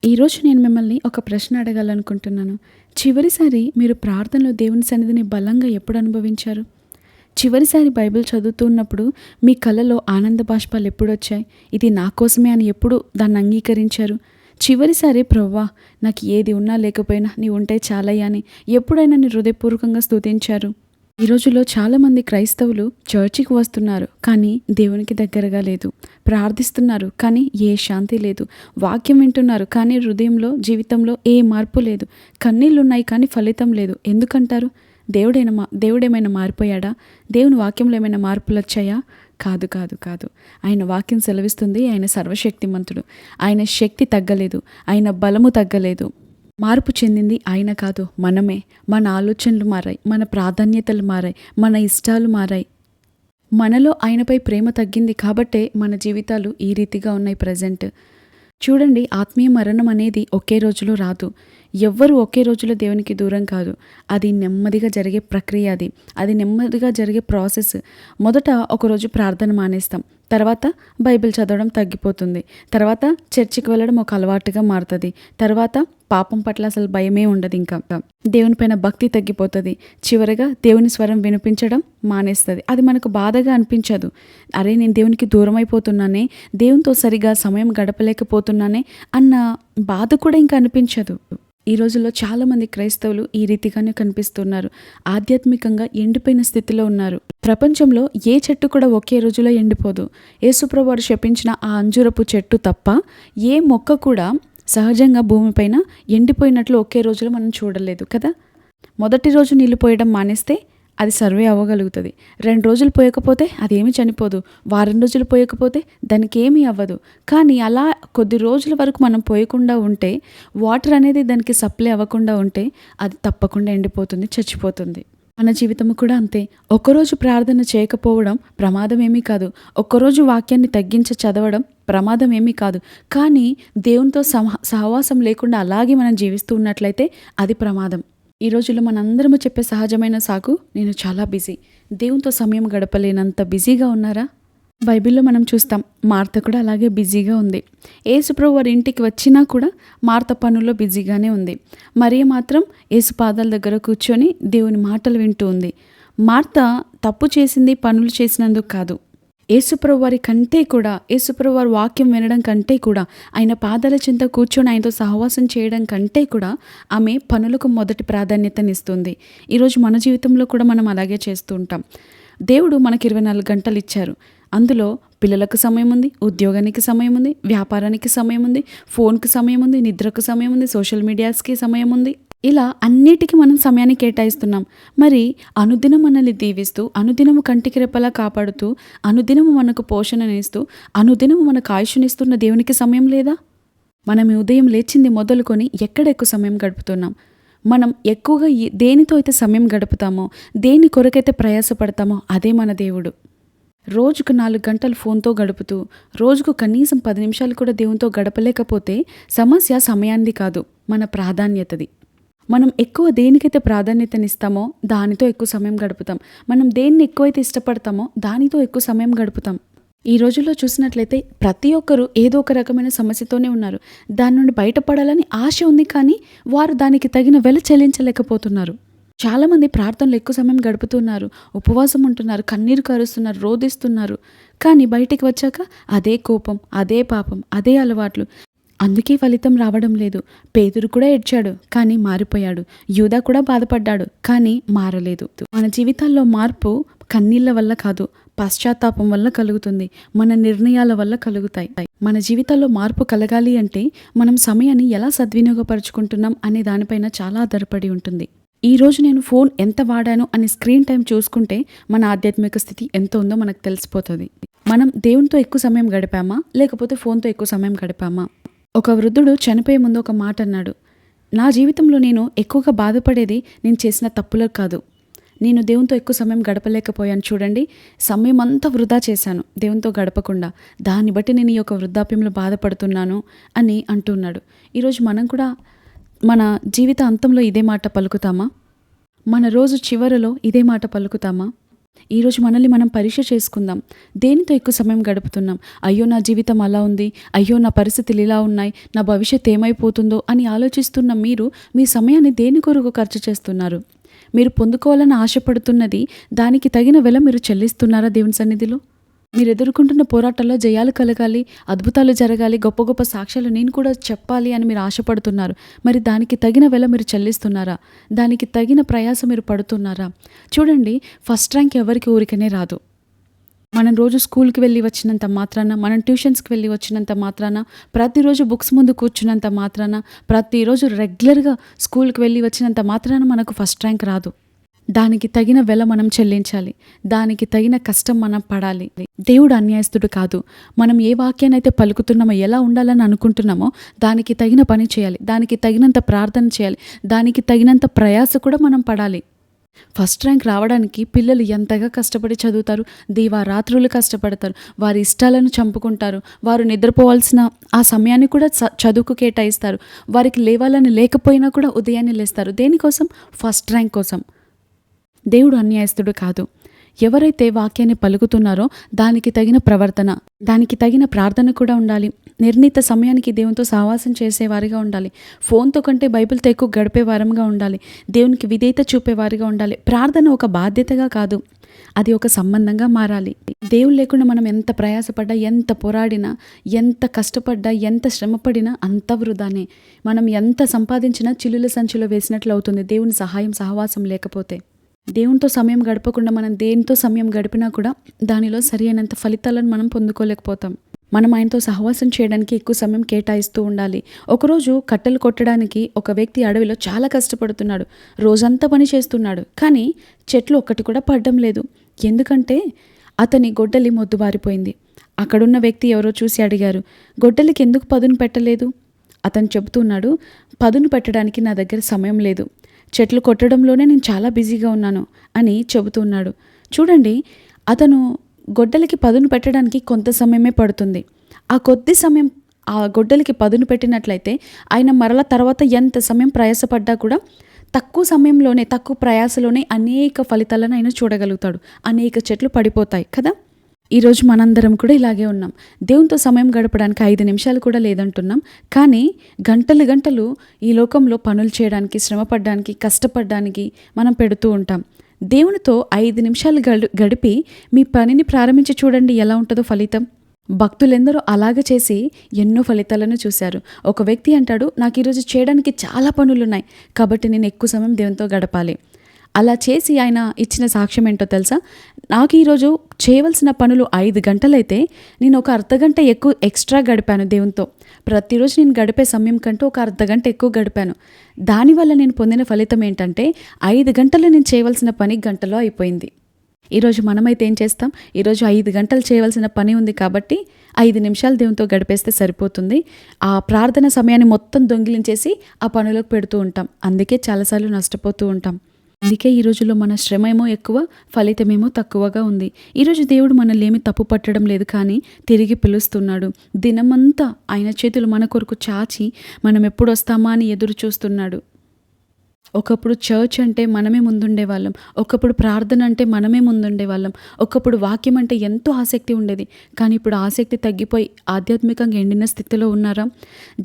ఈరోజు నేను మిమ్మల్ని ఒక ప్రశ్న అడగాలనుకుంటున్నాను. చివరిసారి మీరు ప్రార్థనలో దేవుని సన్నిధిని బలంగా ఎప్పుడు అనుభవించారు? చివరిసారి బైబిల్ చదువుతున్నప్పుడు మీ కళ్ళలో ఆనంద బాష్పాలు ఎప్పుడొచ్చాయి? ఇది నా కోసమే అని ఎప్పుడు దాన్ని అంగీకరించారు? చివరిసారి ప్రభువా, నాకు ఏది ఉన్నా లేకపోయినా నీవుంటే చాలయ్యా అని ఎప్పుడైనా నీ హృదయపూర్వకంగా స్తుతించారు? ఈ రోజుల్లో చాలామంది క్రైస్తవులు చర్చికి వస్తున్నారు, కానీ దేవునికి దగ్గరగా లేదు. ప్రార్థిస్తున్నారు, కానీ ఏ శాంతి లేదు. వాక్యం వింటున్నారు, కానీ హృదయంలో, జీవితంలో ఏ మార్పు లేదు. కన్నీళ్లున్నాయి, కానీ ఫలితం లేదు. ఎందుకంటారు? దేవుడేమైనా మారిపోయాడా? దేవుని వాక్యంలో ఏమైనా మార్పులు వచ్చాయా? కాదు కాదు కాదు. ఆయన వాక్యం సెలవిస్తుంది, ఆయన సర్వశక్తిమంతుడు. ఆయన శక్తి తగ్గలేదు, ఆయన బలము తగ్గలేదు. మార్పు చెందింది ఆయన కాదు, మనమే. మన ఆలోచనలు మారాయి, మన ప్రాధాన్యతలు మారాయి, మన ఇష్టాలు మారాయి. మనలో ఆయనపై ప్రేమ తగ్గింది కాబట్టే మన జీవితాలు ఈ రీతిగా ఉన్నాయి ప్రజెంట్. చూడండి, ఆత్మీయ మరణం అనేది ఒకే రోజులో రాదు. ఎవ్వరూ ఒకే రోజులో దేవునికి దూరం కాదు. అది నెమ్మదిగా జరిగే ప్రక్రియ. అది నెమ్మదిగా జరిగే ప్రాసెస్. మొదట ఒకరోజు ప్రార్థన మానేస్తాం, తర్వాత బైబిల్ చదవడం తగ్గిపోతుంది, తర్వాత చర్చికి వెళ్ళడం ఒక అలవాటుగా మారుతుంది, తర్వాత పాపం పట్ల అసలు భయమే ఉండదు, ఇంకా దేవుని పైన భక్తి తగ్గిపోతుంది, చివరిగా దేవుని స్వరం వినిపించడం మానేస్తుంది. అది మనకు బాధగా అనిపించదు. అరే, నేను దేవునికి దూరం అయిపోతున్నానే, దేవునితో సరిగా సమయం గడపలేకపోతున్నానే అన్న బాధ కూడా ఇంకా అనిపించదు. ఈ రోజుల్లో చాలామంది క్రైస్తవులు ఈ రీతిగానే కనిపిస్తున్నారు. ఆధ్యాత్మికంగా ఎండిపోయిన స్థితిలో ఉన్నారు. ప్రపంచంలో ఏ చెట్టు కూడా ఒకే రోజులో ఎండిపోదు. యేసుప్రభువు శపించిన ఆ అంజూరపు చెట్టు తప్ప ఏ మొక్క కూడా సహజంగా భూమిపైన ఎండిపోయినట్లు ఒకే రోజులో మనం చూడలేదు కదా. మొదటి రోజు నీళ్లు పోయడం మానేస్తే అది సర్వే అవ్వగలుగుతుంది. 2 రోజులు పోయకపోతే అది ఏమి చనిపోదు. వారం రోజులు పోయకపోతే దానికి ఏమీ అవ్వదు. కానీ అలా కొద్ది రోజుల వరకు మనం పోయకుండా ఉంటే, వాటర్ అనేది దానికి సప్లై అవ్వకుండా ఉంటే అది తప్పకుండా ఎండిపోతుంది, చచ్చిపోతుంది. మన జీవితము కూడా అంతే. ఒక్కరోజు ప్రార్థన చేయకపోవడం ప్రమాదం ఏమీ కాదు. ఒక్కరోజు వాక్యాన్ని తగ్గించి చదవడం ప్రమాదం ఏమీ కాదు. కానీ దేవునితో సహవాసం లేకుండా అలాగే మనం జీవిస్తూ ఉన్నట్లయితే అది ప్రమాదం. ఈ రోజుల్లో మనందరము చెప్పే సహజమైన సాకు, నేను చాలా బిజీ. దేవునితో సమయం గడపలేనంత బిజీగా ఉన్నారా? బైబిల్లో మనం చూస్తాం, మార్త కూడా అలాగే బిజీగా ఉంది. యేసుప్రభువు వారి ఇంటికి వచ్చినా కూడా మార్త పనుల్లో బిజీగానే ఉంది. మరియ మాత్రం యేసు పాదాల దగ్గర కూర్చొని దేవుని మాటలు వింటూ ఉంది. మార్త తప్పు చేసింది పనులు చేసినందుకు కాదు. యేసుప్రభు వారి కంటే కూడా, యేసుప్రభు వారి వాక్యం వినడం కంటే కూడా, ఆయన పాదాల చెంత కూర్చొని ఆయనతో సహవాసం చేయడం కంటే కూడా ఆమె పనులకు మొదటి ప్రాధాన్యతనిస్తుంది. ఈరోజు మన జీవితంలో కూడా మనం అలాగే చేస్తూ ఉంటాం. దేవుడు మనకి 24 గంటలు ఇచ్చారు. అందులో పిల్లలకు సమయం ఉంది, ఉద్యోగానికి సమయం ఉంది, వ్యాపారానికి సమయం ఉంది, ఫోన్కి సమయం ఉంది, నిద్రకు సమయం ఉంది, సోషల్ మీడియాస్కి సమయం ఉంది. ఇలా అన్నిటికీ మనం సమయాన్ని కేటాయిస్తున్నాం. మరి అనుదినం మనల్ని దీవిస్తూ, అనుదినము కంటికి రెప్పలా కాపాడుతూ, అనుదినము మనకు పోషణనిస్తూ, అనుదినము మనకు ఆయుష్నిస్తున్న దేవునికి సమయం లేదా? మనం ఉదయం లేచింది మొదలుకొని ఎక్కడ ఎక్కువ సమయం గడుపుతున్నాం? మనం ఎక్కువగా దేనితో అయితే సమయం గడుపుతామో, దేని కొరకైతే ప్రయాసపడతామో అదే మన దేవుడు. రోజుకు 4 గంటలు ఫోన్తో గడుపుతూ, రోజుకు కనీసం 10 నిమిషాలు కూడా దేవునితో గడపలేకపోతే సమస్య సమయాన్ని కాదు, మన ప్రాధాన్యతది. మనం ఎక్కువ దేనికైతే ప్రాధాన్యతనిస్తామో దానితో ఎక్కువ సమయం గడుపుతాం. మనం దేన్ని ఎక్కువైతే ఇష్టపడతామో దానితో ఎక్కువ సమయం గడుపుతాం. ఈ రోజుల్లో చూసినట్లయితే ప్రతి ఒక్కరూ ఏదో ఒక రకమైన సమస్యతోనే ఉన్నారు. దాని నుండి బయటపడాలని ఆశ ఉంది, కానీ వారు దానికి తగిన వెల చెల్లించలేకపోతున్నారు. చాలామంది ప్రార్థనలు ఎక్కువ సమయం గడుపుతున్నారు, ఉపవాసం ఉంటున్నారు, కన్నీరు కారుస్తున్నారు, రోదిస్తున్నారు. కానీ బయటికి వచ్చాక అదే కోపం, అదే పాపం, అదే అలవాట్లు. అందుకే ఫలితం రావడం లేదు. పేతురు కూడా ఏడ్చాడు, కానీ మారిపోయాడు. యూదా కూడా బాధపడ్డాడు, కానీ మారలేదు. మన జీవితాల్లో మార్పు కన్నీళ్ల వల్ల కాదు, పశ్చాత్తాపం వల్ల కలుగుతుంది. మన నిర్ణయాల వల్ల కలుగుతాయి. మన జీవితాల్లో మార్పు కలగాలి అంటే మనం సమయాన్ని ఎలా సద్వినియోగపరుచుకుంటున్నాం అనే దానిపైన చాలా ఆధారపడి ఉంటుంది. ఈ రోజు నేను ఫోన్ ఎంత వాడాను అని స్క్రీన్ టైం చూసుకుంటే మన ఆధ్యాత్మిక స్థితి ఎంత ఉందో మనకు తెలిసిపోతుంది. మనం దేవునితో ఎక్కువ సమయం గడిపామా, లేకపోతే ఫోన్తో ఎక్కువ సమయం గడిపామా? ఒక వృద్ధుడు చనిపోయే ముందు ఒక మాట అన్నాడు, నా జీవితంలో నేను ఎక్కువగా బాధపడేది నేను చేసిన తప్పులకు కాదు, నేను దేవునితో ఎక్కువ సమయం గడపలేకపోయాను చూడండి, సమయం అంతా వృధా చేశాను దేవునితో గడపకుండా, దాన్ని బట్టి నేను ఈ యొక్క వృద్ధాప్యంలో బాధపడుతున్నాను అని అంటున్నాడు. ఈరోజు మనం కూడా మన జీవిత అంతంలో ఇదే మాట పలుకుతామా? మన రోజు చివరలో ఇదే మాట పలుకుతామా? ఈరోజు మనల్ని మనం పరీక్ష చేసుకుందాం. దేనితో ఎక్కువ సమయం గడుపుతున్నాం? అయ్యో! నా జీవితం అలా ఉంది. అయ్యో! నా పరిస్థితులు ఇలా ఉన్నాయి. నా భవిష్యత్తు ఏమైపోతుందో అని ఆలోచిస్తున్న మీరు మీ సమయాన్ని దేని కొరకు ఖర్చు చేస్తున్నారు? మీరు పొందుకోవాలని ఆశపడుతున్నది దానికి తగిన వెల మీరు చెల్లిస్తున్నారా దేవుని సన్నిధిలో? మీరు ఎదుర్కొంటున్న పోరాటాల్లో జయాలు కలగాలి, అద్భుతాలు జరగాలి, గొప్ప గొప్ప సాక్ష్యాలు నేను కూడా చెప్పాలి అని మీరు ఆశపడుతున్నారు. మరి దానికి తగిన వెల మీరు చెల్లిస్తున్నారా? దానికి తగిన ప్రయాస మీరు పడుతున్నారా? చూడండి, ఫస్ట్ ర్యాంక్ ఎవరికి ఊరికనే రాదు. మనం రోజు స్కూల్‌కి వెళ్ళి వచ్చినంత మాత్రాన, మనం ట్యూషన్స్‌కి వెళ్ళి వచ్చినంత మాత్రాన, ప్రతిరోజు బుక్స్ ముందు కూర్చున్నంత మాత్రాన, ప్రతిరోజు రెగ్యులర్‌గా స్కూల్‌కి వెళ్ళి వచ్చినంత మాత్రాన మనకు ఫస్ట్ ర్యాంక్ రాదు. దానికి తగిన వెల మనం చెల్లించాలి. దానికి తగిన కష్టం మనం పడాలి. దేవుడు అన్యాయస్తుడు కాదు. మనం ఏ వాక్యాన్నైతే పలుకుతున్నామో, ఎలా ఉండాలని అనుకుంటున్నామో దానికి తగిన పని చేయాలి. దానికి తగినంత ప్రార్థన చేయాలి. దానికి తగినంత ప్రయాస కూడా మనం పడాలి. ఫస్ట్ ర్యాంక్ రావడానికి పిల్లలు ఎంతగా కష్టపడి చదువుతారు, దీవారాత్రులు కష్టపడతారు, వారి ఇష్టాలను చంపుకుంటారు, వారు నిద్రపోవాల్సిన ఆ సమయాన్ని కూడా చదువుకు కేటాయిస్తారు, వారికి లేవాలని లేకపోయినా కూడా ఉదయాన్నే లేస్తారు. దేనికోసం? ఫస్ట్ ర్యాంక్ కోసం. దేవుడు అన్యాయస్తుడు కాదు. ఎవరైతే వాక్యాన్ని పలుకుతున్నారో దానికి తగిన ప్రవర్తన, దానికి తగిన ప్రార్థన కూడా ఉండాలి. నిర్ణీత సమయానికి దేవునితో సహవాసం చేసేవారిగా ఉండాలి. ఫోన్తో కంటే బైబిల్తో ఎక్కువ గడిపే వారంగా ఉండాలి. దేవునికి విధేయత చూపేవారిగా ఉండాలి. ప్రార్థన ఒక బాధ్యతగా కాదు, అది ఒక సంబంధంగా మారాలి. దేవుడు లేకుండా మనం ఎంత ప్రయాసపడ్డా, ఎంత పోరాడినా, ఎంత కష్టపడ్డా, ఎంత శ్రమపడినా అంత వృధానే. మనం ఎంత సంపాదించినా చిల్లుల సంచిలో వేసినట్లు అవుతుంది దేవుని సహాయం సహవాసం లేకపోతే. దేవునితో సమయం గడపకుండా మనం దేనితో సమయం గడిపినా కూడా దానిలో సరి అయినంత ఫలితాలను మనం పొందుకోలేకపోతాం. మనం ఆయనతో సహవాసం చేయడానికి ఎక్కువ సమయం కేటాయిస్తూ ఉండాలి. ఒకరోజు కట్టెలు కొట్టడానికి ఒక వ్యక్తి అడవిలో చాలా కష్టపడుతున్నాడు. రోజంతా పని చేస్తున్నాడు, కానీ చెట్లు ఒక్కటి కూడా పడడం లేదు. ఎందుకంటే అతని గొడ్డలి మొద్దుబారిపోయింది. అక్కడున్న వ్యక్తి ఎవరో చూసి అడిగారు, గొడ్డలికి ఎందుకు పదును పెట్టలేదు? అతను చెబుతున్నాడు, పదును పెట్టడానికి నా దగ్గర సమయం లేదు, చెట్లు కొట్టడంలోనే నేను చాలా బిజీగా ఉన్నాను అని చెబుతున్నాడు. చూడండి, అతను గొడ్డలికి పదును పెట్టడానికి కొంత సమయమే పడుతుంది. ఆ కొద్ది సమయం ఆ గొడ్డలికి పదును పెట్టినట్లయితే ఆయన మరల తర్వాత ఎంత సమయం ప్రయాసపడ్డా కూడా తక్కువ సమయంలోనే, తక్కువ ప్రయాసలోనే అనేక ఫలితాలను ఆయన చూడగలుగుతాడు. అనేక చెట్లు పడిపోతాయి కదా. ఈరోజు మనందరం కూడా ఇలాగే ఉన్నాం. దేవునితో సమయం గడపడానికి 5 నిమిషాలు కూడా లేదంటున్నాం, కానీ గంటలు గంటలు ఈ లోకంలో పనులు చేయడానికి, శ్రమపడడానికి, కష్టపడడానికి మనం పెడుతూ ఉంటాం. దేవునితో 5 నిమిషాలు గడిపి మీ పనిని ప్రారంభించి చూడండి ఎలా ఉంటుందో ఫలితం. భక్తులెందరో అలాగ చేసి ఎన్నో ఫలితాలను చూశారు. ఒక వ్యక్తి అంటాడు, నాకు ఈరోజు చేయడానికి చాలా పనులున్నాయి కాబట్టి నేను ఎక్కువ సమయం దేవునితో గడపాలి. అలా చేసి ఆయన ఇచ్చిన సాక్ష్యం ఏంటో తెలుసా? నాకు ఈరోజు చేయవలసిన పనులు 5 గంటలైతే నేను ఒక అర్ధగంట ఎక్కువ ఎక్స్ట్రా గడిపాను దేవునితో. ప్రతిరోజు నేను గడిపే సమయం కంటే ఒక అర్ధగంట ఎక్కువ గడిపాను. దానివల్ల నేను పొందిన ఫలితం ఏంటంటే 5 గంటలు నేను చేయవలసిన పని గంటలో అయిపోయింది. ఈరోజు మనమైతే ఏం చేస్తాం? ఈరోజు 5 గంటలు చేయవలసిన పని ఉంది కాబట్టి 5 నిమిషాలు దేవునితో గడిపేస్తే సరిపోతుంది. ఆ ప్రార్థన సమయాన్ని మొత్తం దొంగిలించేసి ఆ పనులకు పెడుతూ ఉంటాం. అందుకే చాలాసార్లు నష్టపోతూ ఉంటాం. అందుకే ఈ రోజుల్లో మన శ్రమేమో ఎక్కువ, ఫలితమేమో తక్కువగా ఉంది. ఈరోజు దేవుడు మనల్ని ఏమి తప్పు పట్టడం లేదు, కానీ తిరిగి పిలుస్తున్నాడు. దినమంతా ఆయన చేతులు మన కొరకు చాచి మనం ఎప్పుడు వస్తామా అని ఎదురు చూస్తున్నాడు. ఒకప్పుడు చర్చ్ అంటే మనమే ముందుండే వాళ్ళం, ఒకప్పుడు ప్రార్థన అంటే మనమే ముందుండే వాళ్ళం, ఒకప్పుడు వాక్యం అంటే ఎంతో ఆసక్తి ఉండేది. కానీ ఇప్పుడు ఆసక్తి తగ్గిపోయి ఆధ్యాత్మికంగా ఎండిన స్థితిలో ఉన్నారా?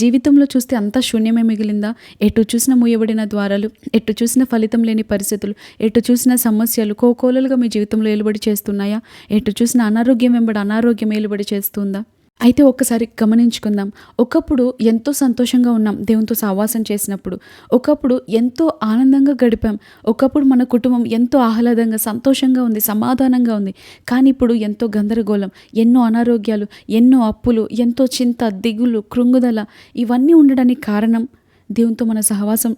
జీవితంలో చూస్తే అంతా శూన్యమే మిగిలిందా? ఎటు చూసిన మూయబడిన ద్వారాలు, ఎటు చూసిన ఫలితం లేని పరిస్థితులు, ఎటు చూసిన సమస్యలు కోకోలలుగా మీ జీవితంలో ఏలుబడి చేస్తున్నాయా? ఎటు చూసిన అనారోగ్యం వెంబడి అనారోగ్యం ఏలుబడి చేస్తుందా? అయితే ఒక్కసారి గమనించుకుందాం. ఒకప్పుడు ఎంతో సంతోషంగా ఉన్నాం దేవునితో సహవాసం చేసినప్పుడు. ఒకప్పుడు ఎంతో ఆనందంగా గడిపాం. ఒకప్పుడు మన కుటుంబం ఎంతో ఆహ్లాదంగా, సంతోషంగా ఉంది, సమాధానంగా ఉంది. కానీ ఇప్పుడు ఎంతో గందరగోళం, ఎన్నో అనారోగ్యాలు, ఎన్నో అప్పులు, ఎంతో చింత, దిగులు, కృంగుదల, ఇవన్నీ ఉండడానికి కారణం దేవునితో మన సహవాసం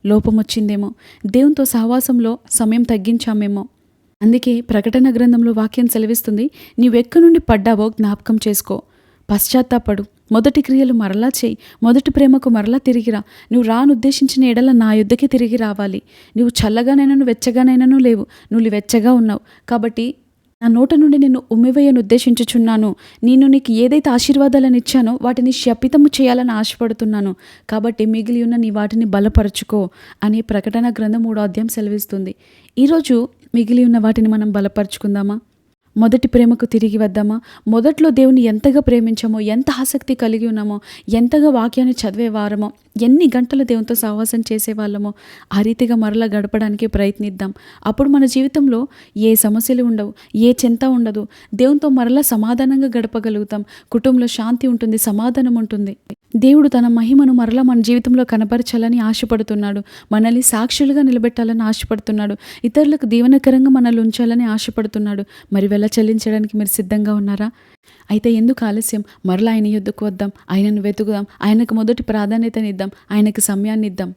లోపం వచ్చిందేమో, దేవునితో సహవాసంలో సమయం తగ్గించామేమో. అందుకే ప్రకటన గ్రంథంలో వాక్యం సెలవిస్తుంది, నీవెక్కడి నుండి పడ్డావో జ్ఞాపకం చేసుకో, పశ్చాత్తాపడు, మొదటి క్రియలు మరలా చేయి, మొదటి ప్రేమకు మరలా తిరిగిరా. నువ్వు రానుద్దేశించిన ఎడల నా యుద్ధకి తిరిగి రావాలి. నువ్వు చల్లగానైనాను వెచ్చగానైనాను లేవు, నువ్వు వెచ్చగా ఉన్నావు. కాబట్టి నా నోట నుండి నిన్ను ఉమ్మివేయను ఉద్దేశించుచున్నాను. నేను నీకు ఏదైతే ఆశీర్వాదాలను ఇచ్చానో వాటిని శపితము చేయాలని ఆశపడుతున్నాను. కాబట్టి మిగిలి ఉన్న నీ వాటిని బలపరుచుకో అని ప్రకటన గ్రంథం 3వ అధ్యాయం సెలవిస్తుంది. ఈరోజు మిగిలి ఉన్న వాటిని మనం బలపరుచుకుందామా? మొదటి ప్రేమకు తిరిగి వద్దామా? మొదట్లో దేవుని ఎంతగా ప్రేమించామో, ఎంత ఆసక్తి కలిగి ఉన్నామో, ఎంతగా వాక్యాన్ని చదివేవారమో, ఎన్ని గంటలు దేవునితో సహవాసం చేసేవాళ్ళమో ఆ రీతిగా మరలా గడపడానికి ప్రయత్నిద్దాం. అప్పుడు మన జీవితంలో ఏ సమస్యలు ఉండవు, ఏ చింత ఉండదు. దేవునితో మరలా సమాధానంగా గడపగలుగుతాం. కుటుంబంలో శాంతి ఉంటుంది, సమాధానం ఉంటుంది. దేవుడు తన మహిమను మరలా మన జీవితంలో కనపరచాలని ఆశపడుతున్నాడు. మనల్ని సాక్షులుగా నిలబెట్టాలని ఆశపడుతున్నాడు. ఇతరులకు దీవెనకరంగా మనల్ని ఉంచాలని ఆశపడుతున్నాడు. మరి వెల చెల్లించడానికి మీరు సిద్ధంగా ఉన్నారా? అయితే ఎందుకు ఆలస్యం? మరలా ఆయన యొద్దకు వద్దాం, ఆయనను వెతుకుదాం, ఆయనకు మొదటి ప్రాధాన్యతనిద్దాం, ఆయనకు సమయాన్ని ఇద్దాం.